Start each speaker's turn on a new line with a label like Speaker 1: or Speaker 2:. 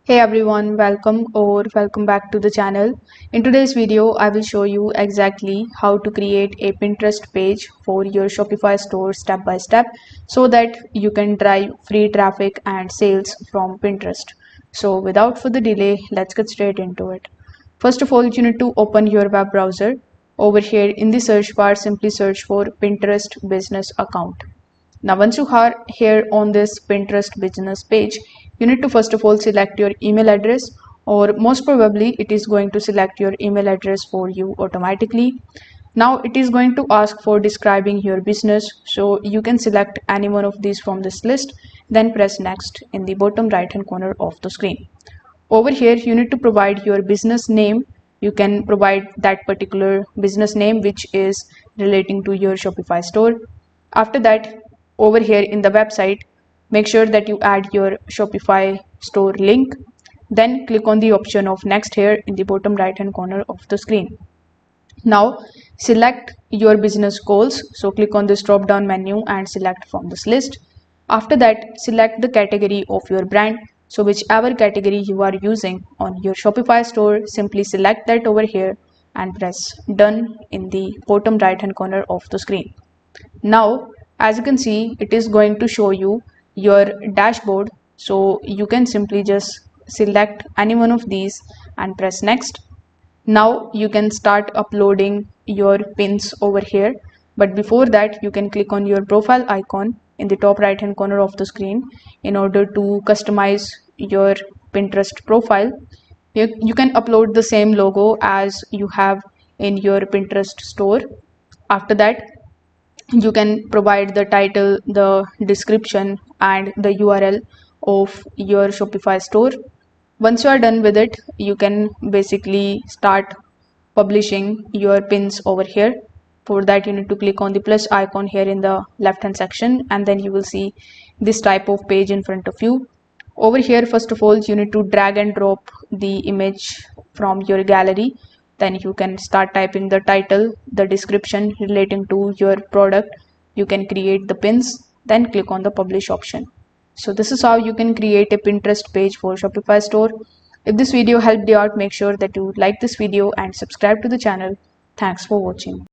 Speaker 1: Hey everyone, welcome back to the channel. In today's video, I will show you exactly how to create a Pinterest page for your Shopify store step by step so that you can drive free traffic and sales from Pinterest. So without further delay, let's get straight into it. First of all, you need to open your web browser. Over here in the search bar, simply search for Pinterest business account. Now, once you are here on this Pinterest business page, you need to first of all select your email address, or most probably it is going to select your email address for you automatically. Now it is going to ask for describing your business, so you can select any one of these from this list, then press next in the bottom right hand corner of the screen. Over here you need to provide your business name. You can provide that particular business name which is relating to your Shopify store. After that, over here in the website, make sure that you add your Shopify store link, then click on the option of next here in the bottom right hand corner of the screen. Now select your business goals, so click on this drop down menu and select from this list. After that, select the category of your brand, so whichever category you are using on your Shopify store, simply select that over here and press done in the bottom right hand corner of the screen. Now, as you can see, it is going to show you your dashboard. So you can simply just select any one of these and press next. Now you can start uploading your pins over here. But before that, you can click on your profile icon in the top right hand corner of the screen in order to customize your Pinterest profile. You can upload the same logo as you have in your Pinterest store. After that, you can provide the title, the description, and the URL of your Shopify store. Once you are done with it, you can basically start publishing your pins over here. For that, you need to click on the plus icon here in the left hand section, and then you will see this type of page in front of you. Over here, first of all, you need to drag and drop the image from your gallery. Then you can start typing the title, the description relating to your product. You can create the pins, then click on the publish option. So this is how you can create a Pinterest page for Shopify store. If this video helped you out, make sure that you like this video and subscribe to the channel. Thanks for watching.